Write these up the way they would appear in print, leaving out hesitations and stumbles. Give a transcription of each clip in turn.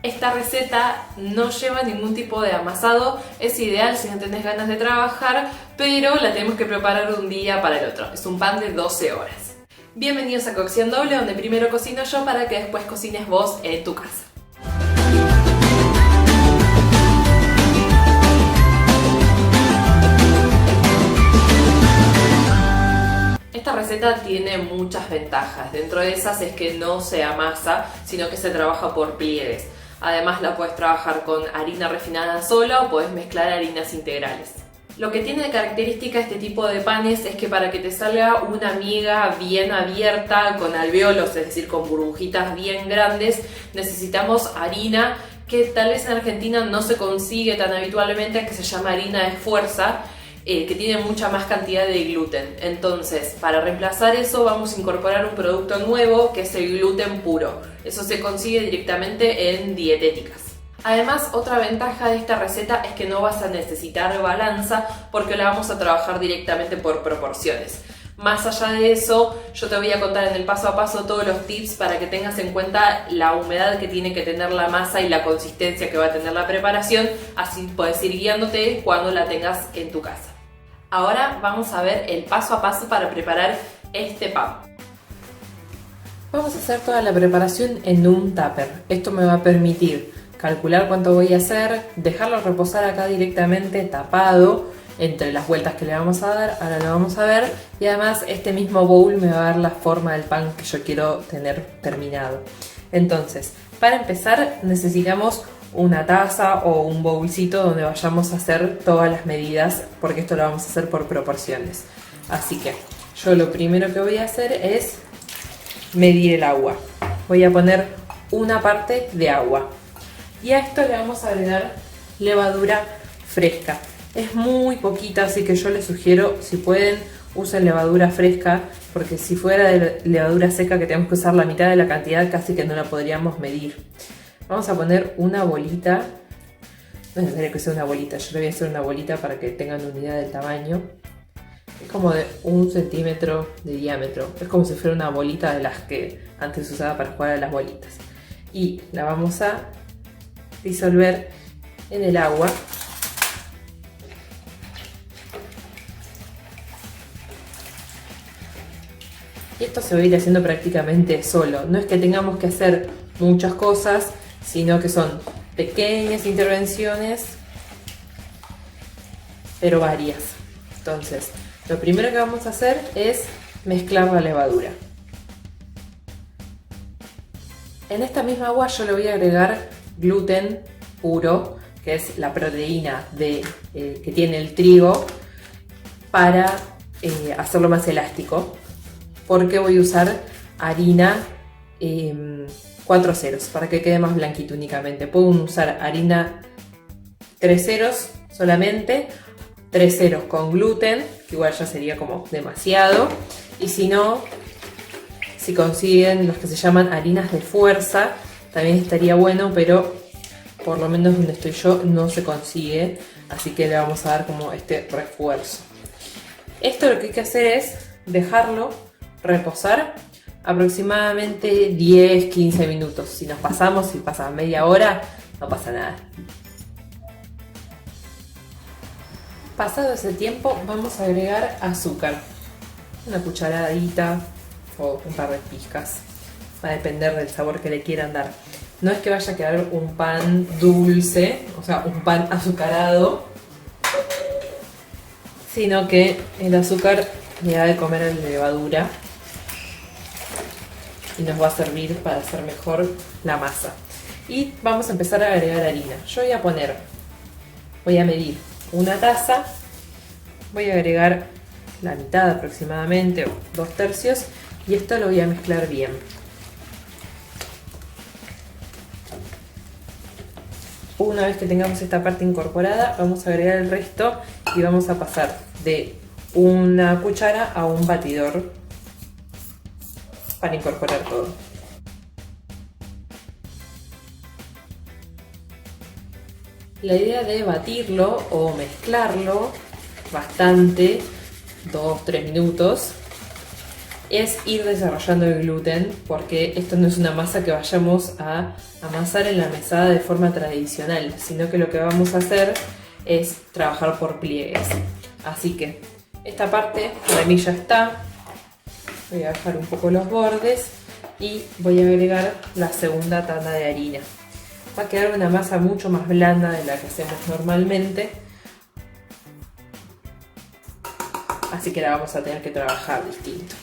Esta receta no lleva ningún tipo de amasado, es ideal si no tenés ganas de trabajar, pero la tenemos que preparar de un día para el otro. Es un pan de 12 horas. Bienvenidos a Cocción Doble, donde primero cocino yo para que después cocines vos en tu casa. Esta receta tiene muchas ventajas. Dentro de esas es que no se amasa, sino que se trabaja por pliegues. Además la puedes trabajar con harina refinada sola o puedes mezclar harinas integrales. Lo que tiene de característica este tipo de panes es que para que te salga una miga bien abierta, con alvéolos, es decir, con burbujitas bien grandes, necesitamos harina que tal vez en Argentina no se consigue tan habitualmente, que se llama harina de fuerza, que tiene mucha más cantidad de gluten. Entonces, para reemplazar eso vamos a incorporar un producto nuevo que es el gluten puro. Eso se consigue directamente en dietéticas. Además, otra ventaja de esta receta es que no vas a necesitar balanza porque la vamos a trabajar directamente por proporciones. Más allá de eso, yo te voy a contar en el paso a paso todos los tips para que tengas en cuenta la humedad que tiene que tener la masa y la consistencia que va a tener la preparación, así puedes ir guiándote cuando la tengas en tu casa. Ahora vamos a ver el paso a paso para preparar este pan. Vamos a hacer toda la preparación en un tupper. Esto me va a permitir calcular cuánto voy a hacer, dejarlo reposar acá directamente tapado entre las vueltas que le vamos a dar, ahora lo vamos a ver, y además este mismo bowl me va a dar la forma del pan que yo quiero tener terminado. Entonces, para empezar necesitamos una taza o un bowlcito donde vayamos a hacer todas las medidas, porque esto lo vamos a hacer por proporciones. Así que yo lo primero que voy a hacer es medir el agua. Voy a poner una parte de agua y a esto le vamos a agregar levadura fresca. Es muy poquita, así que yo les sugiero, si pueden, usen levadura fresca, porque si fuera de levadura seca, que tenemos que usar la mitad de la cantidad, casi que no la podríamos medir. Vamos a poner una bolita, no tendría que ser una bolita, yo le voy a hacer una bolita para que tengan una idea del tamaño. Es como de 1 centímetro de diámetro, es como si fuera una bolita de las que antes se usaba para jugar a las bolitas. Y la vamos a disolver en el agua. Y esto se va a ir haciendo prácticamente solo, no es que tengamos que hacer muchas cosas, sino que son pequeñas intervenciones, pero varias. Entonces, lo primero que vamos a hacer es mezclar la levadura. En esta misma agua yo le voy a agregar gluten puro, que es la proteína que tiene el trigo, para hacerlo más elástico, porque voy a usar harina 4 ceros, para que quede más blanquito únicamente. Pueden usar harina 3 ceros solamente, 3 ceros con gluten, que igual ya sería como demasiado, y si no, si consiguen los que se llaman harinas de fuerza, también estaría bueno, pero por lo menos donde estoy yo no se consigue, así que le vamos a dar como este refuerzo. Esto lo que hay que hacer es dejarlo reposar aproximadamente 10-15 minutos. Si nos pasamos, si pasa media hora, no pasa nada. Pasado ese tiempo vamos a agregar azúcar, una cucharadita o un par de pizcas, va a depender del sabor que le quieran dar. No es que vaya a quedar un pan dulce, o sea, un pan azucarado, sino que el azúcar le da de comer a la levadura y nos va a servir para hacer mejor la masa. Y vamos a empezar a agregar harina. Yo voy a medir una taza, voy a agregar la mitad aproximadamente o 2/3, y esto lo voy a mezclar bien. Una vez que tengamos esta parte incorporada, vamos a agregar el resto y vamos a pasar de una cuchara a un batidor para incorporar todo. La idea de batirlo o mezclarlo bastante, 2-3 minutos, es ir desarrollando el gluten, porque esto no es una masa que vayamos a amasar en la mesada de forma tradicional, sino que lo que vamos a hacer es trabajar por pliegues. Así que esta parte para mí ya está. Voy a bajar un poco los bordes y voy a agregar la segunda tanda de harina. Va a quedar una masa mucho más blanda de la que hacemos normalmente, así que la vamos a tener que trabajar distinto.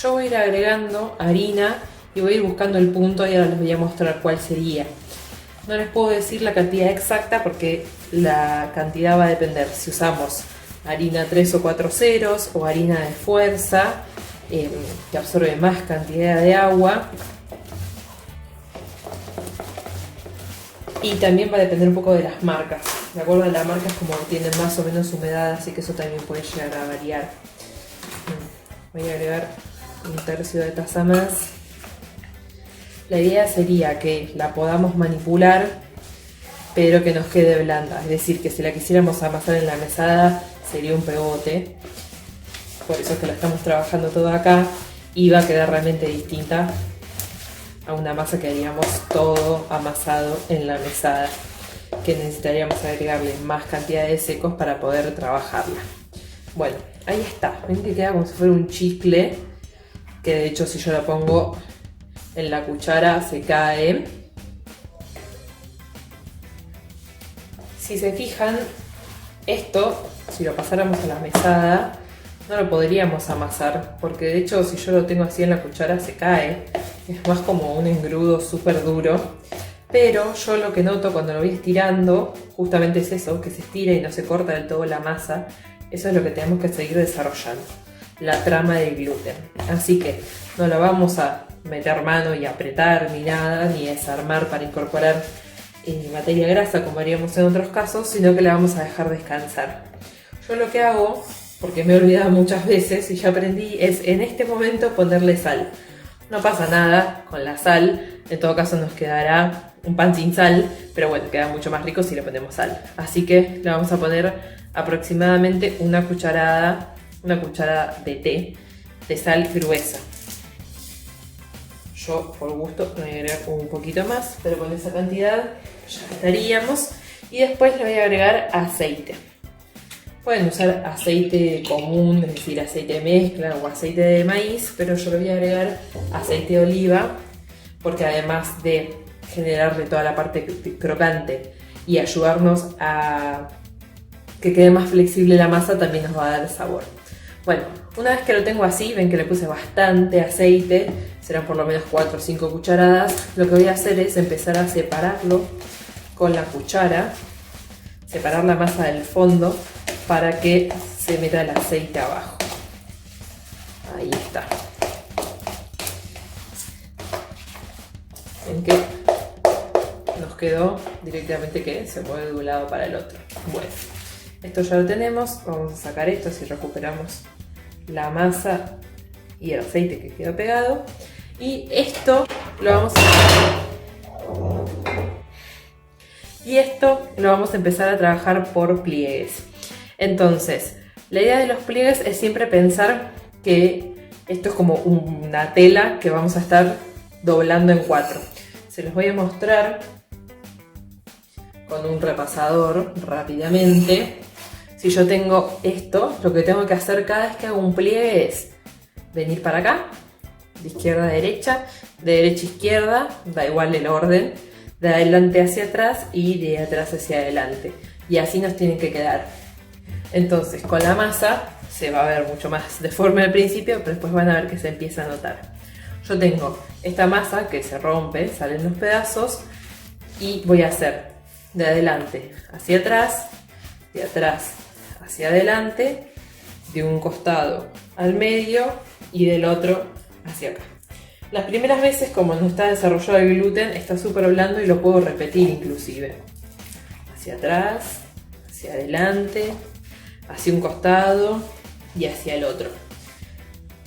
Yo voy a ir agregando harina y voy a ir buscando el punto y ahora les voy a mostrar cuál sería. No les puedo decir la cantidad exacta porque la cantidad va a depender si usamos harina 3 o 4 ceros o harina de fuerza, que absorbe más cantidad de agua. Y también va a depender un poco de las marcas. De acuerdo a las marcas, como tienen más o menos humedad, así que eso también puede llegar a variar. Voy a agregar un tercio de taza más. La idea sería que la podamos manipular, pero que nos quede blanda. Es decir, que si la quisiéramos amasar en la mesada, sería un pegote. Por eso es que la estamos trabajando todo acá y va a quedar realmente distinta a una masa que haríamos todo amasado en la mesada, que necesitaríamos agregarle más cantidad de secos para poder trabajarla. Bueno, ahí está. Ven que queda como si fuera un chicle, que de hecho si yo la pongo en la cuchara se cae. Si se fijan, esto, si lo pasáramos a la mesada, no lo podríamos amasar, porque de hecho si yo lo tengo así en la cuchara se cae. Es más como un engrudo súper duro. Pero yo lo que noto cuando lo voy estirando, justamente es eso, que se estira y no se corta del todo la masa. Eso es lo que tenemos que seguir desarrollando, la trama del gluten. Así que no la vamos a meter mano y apretar ni nada, ni desarmar para incorporar materia grasa como haríamos en otros casos, sino que la vamos a dejar descansar. Yo lo que hago, porque me he olvidado muchas veces y ya aprendí, es en este momento ponerle sal. No pasa nada con la sal, en todo caso nos quedará un pan sin sal, pero bueno, queda mucho más rico si le ponemos sal. Así que le vamos a poner aproximadamente una cucharada de té de sal gruesa. Yo por gusto me voy a agregar un poquito más, pero con esa cantidad ya estaríamos. Y después le voy a agregar aceite. Pueden usar aceite común, es decir, aceite de mezcla o aceite de maíz, pero yo le voy a agregar aceite de oliva, porque además de generarle toda la parte crocante y ayudarnos a que quede más flexible la masa, también nos va a dar sabor. Bueno, una vez que lo tengo así, ven que le puse bastante aceite, serán por lo menos 4 o 5 cucharadas. Lo que voy a hacer es empezar a separarlo con la cuchara, separar la masa del fondo para que se meta el aceite abajo. Ahí está. Ven que nos quedó directamente que se mueve de un lado para el otro. Bueno, esto ya lo tenemos. Vamos a sacar esto si recuperamos la masa y el aceite que quedó pegado. Y esto lo vamos a empezar a trabajar por pliegues. Entonces, la idea de los pliegues es siempre pensar que esto es como una tela que vamos a estar doblando en 4. Se los voy a mostrar con un repasador rápidamente. Si yo tengo esto, lo que tengo que hacer cada vez que hago un pliegue es venir para acá, de izquierda a derecha, de derecha a izquierda, da igual el orden, de adelante hacia atrás y de atrás hacia adelante. Y así nos tienen que quedar. Entonces con la masa se va a ver mucho más deforme al principio, pero después van a ver que se empieza a notar. Yo tengo esta masa que se rompe, salen los pedazos y voy a hacer de adelante hacia atrás, de atrás hacia adelante, de un costado al medio y del otro hacia acá. Las primeras veces, como no está desarrollado el gluten, está súper blando y lo puedo repetir inclusive. Hacia atrás, hacia adelante, hacia un costado y hacia el otro.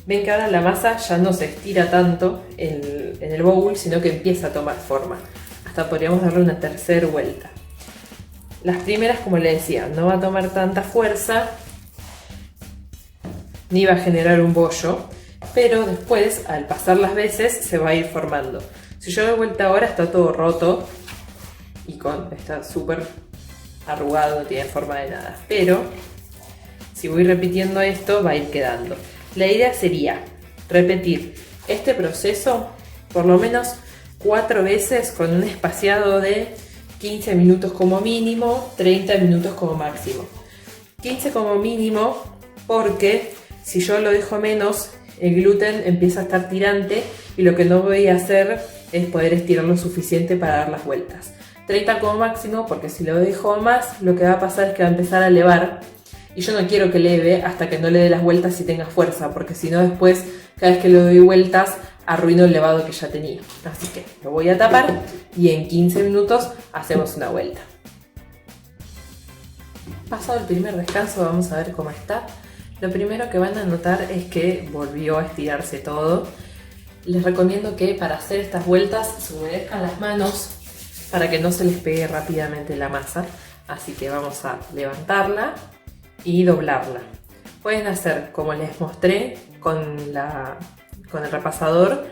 Ven que ahora la masa ya no se estira tanto en el bowl, sino que empieza a tomar forma. Hasta podríamos darle una tercera vuelta. Las primeras, como les decía, no va a tomar tanta fuerza, ni va a generar un bollo, pero después, al pasar las veces, se va a ir formando. Si yo doy vuelta ahora, está todo roto y está súper arrugado, no tiene forma de nada. Pero si voy repitiendo esto, va a ir quedando. La idea sería repetir este proceso por lo menos 4 veces con un espaciado de 15 minutos como mínimo, 30 minutos como máximo. 15 como mínimo porque si yo lo dejo menos, el gluten empieza a estar tirante y lo que no voy a hacer es poder estirar lo suficiente para dar las vueltas. 30 como máximo porque si lo dejo más, lo que va a pasar es que va a empezar a elevar y yo no quiero que eleve hasta que no le dé las vueltas y tenga fuerza, porque si no después, cada vez que le doy vueltas, arruino el levado que ya tenía. Así que lo voy a tapar y en 15 minutos hacemos una vuelta. Pasado el primer descanso, vamos a ver cómo está. Lo primero que van a notar es que volvió a estirarse todo. Les recomiendo que para hacer estas vueltas se humedezcan las manos para que no se les pegue rápidamente la masa. Así que vamos a levantarla y doblarla. Pueden hacer como les mostré con el repasador,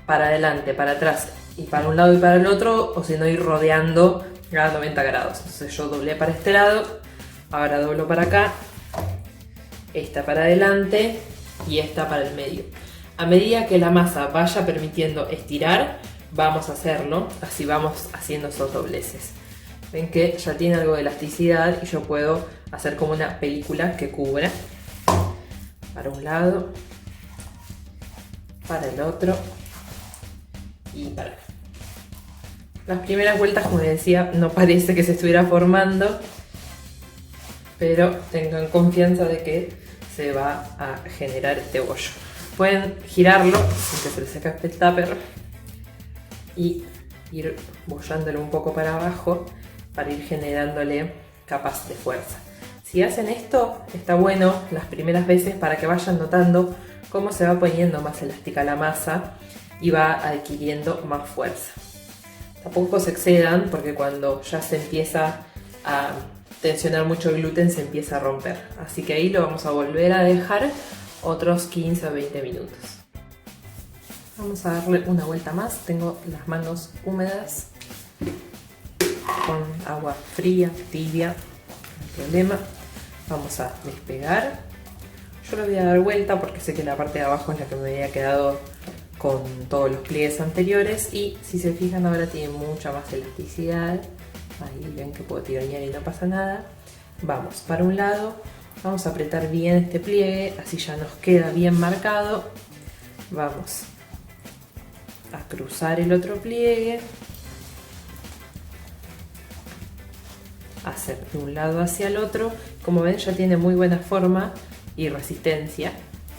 para adelante, para atrás y para un lado y para el otro, o si no ir rodeando a 90 grados. Entonces yo doblé para este lado, ahora doblo para acá, esta para adelante y esta para el medio. A medida que la masa vaya permitiendo estirar, vamos a hacerlo, así vamos haciendo esos dobleces. Ven que ya tiene algo de elasticidad y yo puedo hacer como una película que cubra para un lado, para el otro y para acá. Las primeras vueltas, como les decía, no parece que se estuviera formando, pero tengan confianza de que se va a generar este bollo. Pueden girarlo sin que se les escape el tupper y ir bollándolo un poco para abajo para ir generándole capas de fuerza. Si hacen esto, está bueno las primeras veces para que vayan notando cómo se va poniendo más elástica la masa y va adquiriendo más fuerza. Tampoco se excedan porque cuando ya se empieza a tensionar mucho el gluten se empieza a romper. Así que ahí lo vamos a volver a dejar otros 15 o 20 minutos. Vamos a darle una vuelta más. Tengo las manos húmedas con agua fría, tibia, no hay problema. Vamos a despegar. Yo lo voy a dar vuelta porque sé que la parte de abajo es la que me había quedado con todos los pliegues anteriores y si se fijan ahora tiene mucha más elasticidad. Ahí ven que puedo tironear y no pasa nada. Vamos para un lado, vamos a apretar bien este pliegue, así ya nos queda bien marcado. Vamos a cruzar el otro pliegue, hacer de un lado hacia el otro. Como ven ya tiene muy buena forma y resistencia,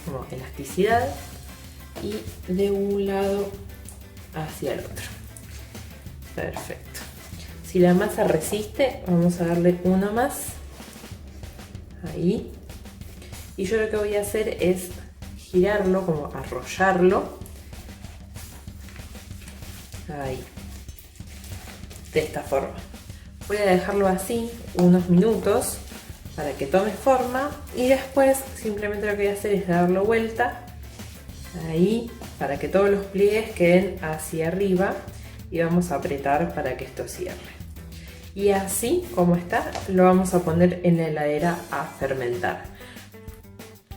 como elasticidad, y de un lado hacia el otro. Perfecto. Si la masa resiste, vamos a darle uno más. Ahí. Y yo lo que voy a hacer es girarlo, como arrollarlo. Ahí. De esta forma. Voy a dejarlo así unos minutos para que tome forma y después simplemente lo que voy a hacer es darlo vuelta ahí para que todos los pliegues queden hacia arriba y vamos a apretar para que esto cierre. Y así como está lo vamos a poner en la heladera a fermentar.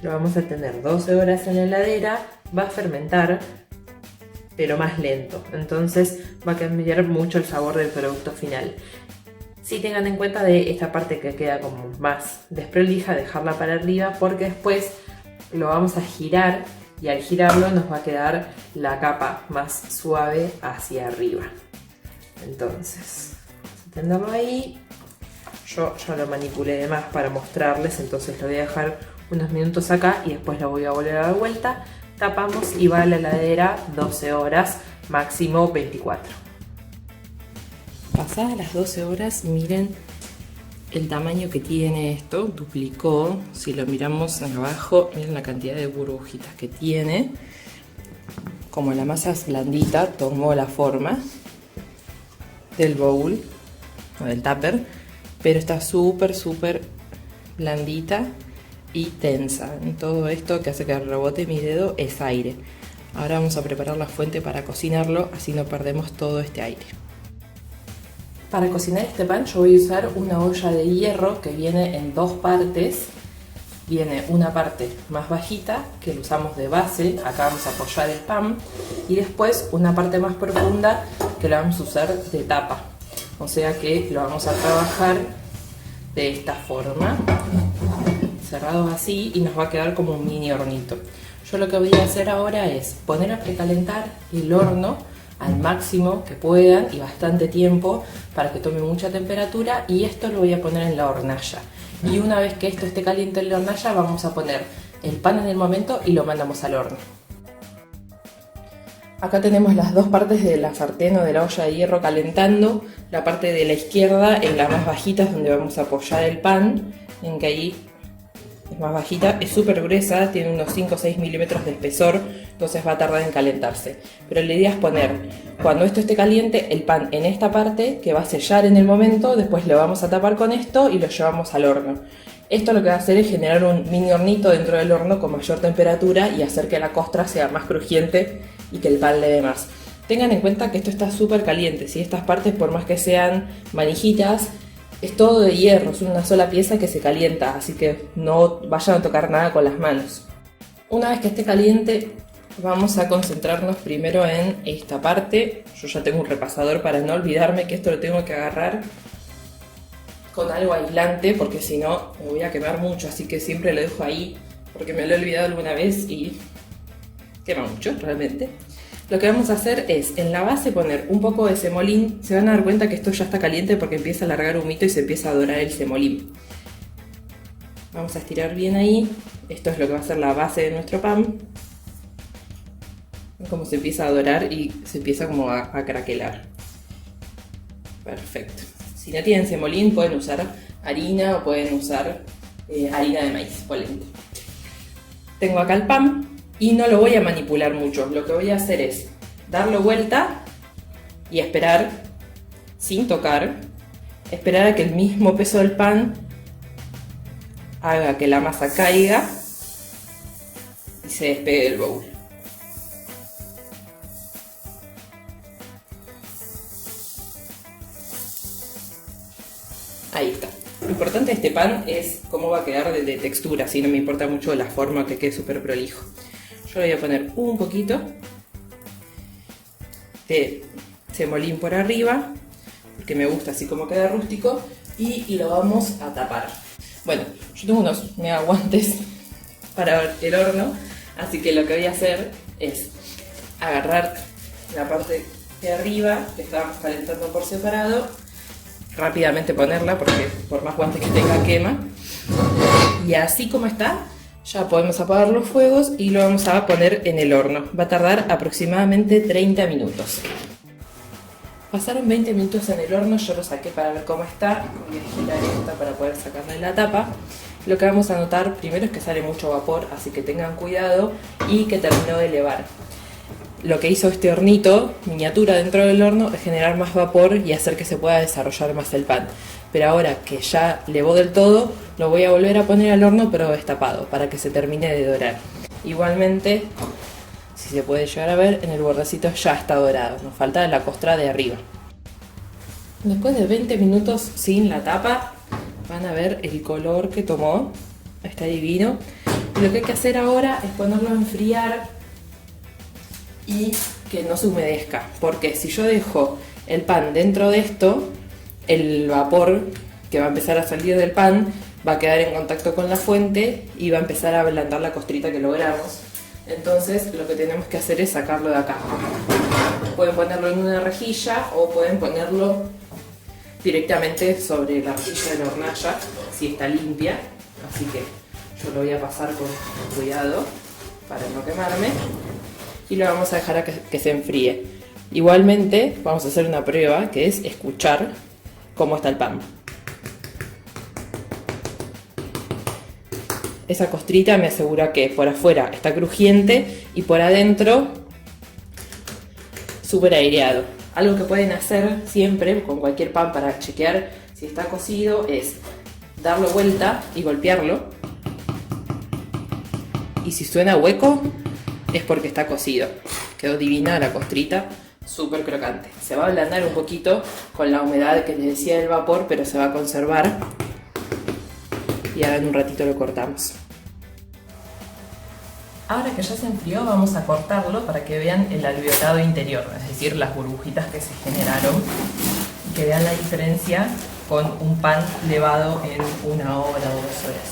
Lo vamos a tener 12 horas en la heladera, va a fermentar pero más lento, entonces va a cambiar mucho el sabor del producto final. Sí, tengan en cuenta de esta parte que queda como más desprolija, dejarla para arriba porque después lo vamos a girar y al girarlo nos va a quedar la capa más suave hacia arriba. Entonces, vamos a tenerlo ahí. Yo ya lo manipulé de más para mostrarles, entonces lo voy a dejar unos minutos acá y después lo voy a volver a dar vuelta. Tapamos y va a la heladera 12 horas, máximo 24. Pasadas las 12 horas, miren el tamaño que tiene esto, duplicó. Si lo miramos abajo, miren la cantidad de burbujitas que tiene. Como la masa es blandita, tomó la forma del bowl o del tupper, pero está súper blandita y tensa. En todo esto que hace que rebote mi dedo es aire. Ahora vamos a preparar la fuente para cocinarlo, así no perdemos todo este aire. Para cocinar este pan yo voy a usar una olla de hierro que viene en dos partes. Viene una parte más bajita que lo usamos de base, acá vamos a apoyar el pan, y después una parte más profunda que la vamos a usar de tapa. O sea que lo vamos a trabajar de esta forma, cerrado así, y nos va a quedar como un mini hornito. Yo lo que voy a hacer ahora es poner a precalentar el horno al máximo que puedan y bastante tiempo para que tome mucha temperatura, y esto lo voy a poner en la hornalla. Y una vez que esto esté caliente en la hornalla vamos a poner el pan en el momento y lo mandamos al horno. Acá tenemos las dos partes de la sartén o de la olla de hierro calentando. La parte de la izquierda en la más bajita es donde vamos a apoyar el pan, en que ahí es más bajita, es súper gruesa, tiene unos 5 o 6 milímetros de espesor, entonces va a tardar en calentarse. Pero la idea es poner, cuando esto esté caliente, el pan en esta parte que va a sellar en el momento, después lo vamos a tapar con esto y lo llevamos al horno. Esto lo que va a hacer es generar un mini hornito dentro del horno con mayor temperatura y hacer que la costra sea más crujiente y que el pan le dé más. Tengan en cuenta que esto está súper caliente, ¿sí? Estas partes, por más que sean manijitas, es todo de hierro, es una sola pieza que se calienta, así que no vayan a tocar nada con las manos. Una vez que esté caliente, vamos a concentrarnos primero en esta parte. Yo ya tengo un repasador para no olvidarme que esto lo tengo que agarrar con algo aislante, porque si no me voy a quemar mucho, así que siempre lo dejo ahí, porque me lo he olvidado alguna vez y quema mucho realmente. Lo que vamos a hacer es en la base poner un poco de semolín. Se van a dar cuenta que esto ya está caliente porque empieza a largar humito y se empieza a dorar el semolín. Vamos a estirar bien ahí. Esto es lo que va a ser la base de nuestro pan. Ven cómo se empieza a dorar y se empieza como a craquelar. Perfecto. Si no tienen semolín pueden usar harina o pueden usar harina de maíz, polenta. Tengo acá el pan. Y no lo voy a manipular mucho, lo que voy a hacer es darlo vuelta y esperar, sin tocar, esperar a que el mismo peso del pan haga que la masa caiga y se despegue del bowl. Ahí está. Lo importante de este pan es cómo va a quedar de textura, así no me importa mucho la forma, que quede súper prolijo. Yo le voy a poner un poquito de semolín por arriba, porque me gusta así como queda rústico, y lo vamos a tapar. Bueno, yo tengo unos mega guantes para el horno, así que lo que voy a hacer es agarrar la parte de arriba que estábamos calentando por separado, rápidamente ponerla porque por más guantes que tenga quema, y así como está ya podemos apagar los fuegos y lo vamos a poner en el horno. Va a tardar aproximadamente 30 minutos. Pasaron 20 minutos en el horno, yo lo saqué para ver cómo está. Voy a girar esta para poder sacarle la tapa. Lo que vamos a notar primero es que sale mucho vapor, así que tengan cuidado, y que terminó de elevar. Lo que hizo este hornito miniatura dentro del horno es generar más vapor y hacer que se pueda desarrollar más el pan. Pero ahora que ya levó del todo, lo voy a volver a poner al horno pero destapado para que se termine de dorar. Igualmente, si se puede llegar a ver, en el bordecito ya está dorado, nos falta la costra de arriba. Después de 20 minutos sin la tapa, van a ver el color que tomó, está divino. Y lo que hay que hacer ahora es ponerlo a enfriar y que no se humedezca, porque si yo dejo el pan dentro de esto, el vapor que va a empezar a salir del pan va a quedar en contacto con la fuente y va a empezar a ablandar la costrita que logramos. Entonces lo que tenemos que hacer es sacarlo de acá. Pueden ponerlo en una rejilla o pueden ponerlo directamente sobre la rejilla de la hornalla si está limpia, así que yo lo voy a pasar con cuidado para no quemarme y lo vamos a dejar a que se enfríe. Igualmente vamos a hacer una prueba que es escuchar cómo está el pan. Esa costrita me asegura que por afuera está crujiente y por adentro súper aireado. Algo que pueden hacer siempre con cualquier pan para chequear si está cocido es darlo vuelta y golpearlo Y si suena hueco, es porque está cocido. Quedó divina la costrita, súper crocante. Se va a ablandar un poquito con la humedad que les decía del vapor, pero se va a conservar. Y ahora en un ratito lo cortamos. Ahora que ya se enfrió, vamos a cortarlo para que vean el alveolado interior, es decir, las burbujitas que se generaron. Y que vean la diferencia con un pan levado en 1 hora o 2 horas.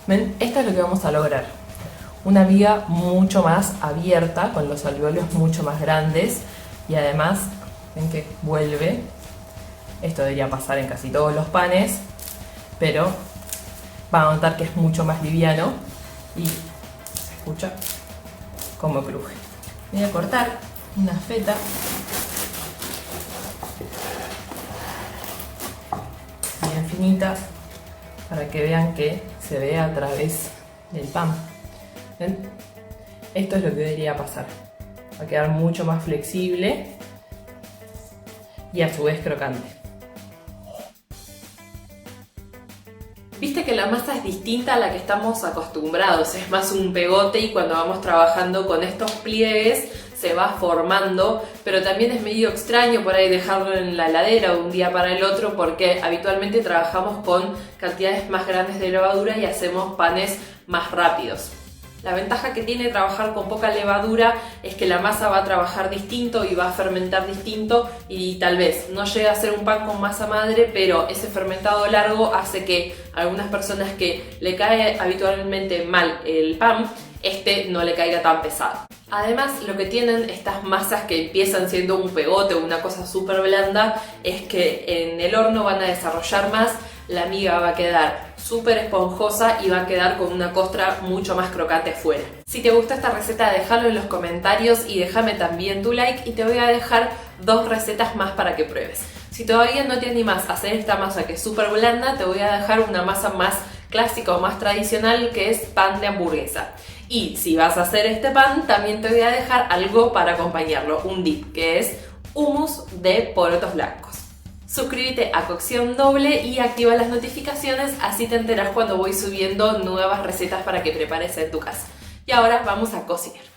¿Ven? Esto es lo que vamos a lograr. Una miga mucho más abierta, con los alveolos mucho más grandes. Y además, ven que vuelve. Esto debería pasar en casi todos los panes, pero van a notar que es mucho más liviano y se escucha como cruje. Voy a cortar una feta bien finita para que vean que se ve a través del pan. ¿Ven? Esto es lo que debería pasar. Va a quedar mucho más flexible y a su vez crocante. Viste que la masa es distinta a la que estamos acostumbrados, es más un pegote y cuando vamos trabajando con estos pliegues se va formando, pero también es medio extraño por ahí dejarlo en la heladera de un día para el otro porque habitualmente trabajamos con cantidades más grandes de levadura y hacemos panes más rápidos. La ventaja que tiene trabajar con poca levadura es que la masa va a trabajar distinto y va a fermentar distinto y tal vez no llegue a ser un pan con masa madre, pero ese fermentado largo hace que a algunas personas que le cae habitualmente mal el pan, no le caiga tan pesado. Además, lo que tienen estas masas que empiezan siendo un pegote o una cosa súper blanda es que en el horno van a desarrollar más, la miga va a quedar súper esponjosa y va a quedar con una costra mucho más crocante afuera. Si te gustó esta receta, déjalo en los comentarios y déjame también tu like y te voy a dejar 2 recetas más para que pruebes. Si todavía no te animas a hacer esta masa que es súper blanda, te voy a dejar una masa más clásica o más tradicional que es pan de hamburguesa. Y si vas a hacer este pan, también te voy a dejar algo para acompañarlo, un dip, que es hummus de porotos blancos. Suscríbete a Cocción Doble y activa las notificaciones, así te enteras cuando voy subiendo nuevas recetas para que prepares en tu casa. Y ahora vamos a cocinar.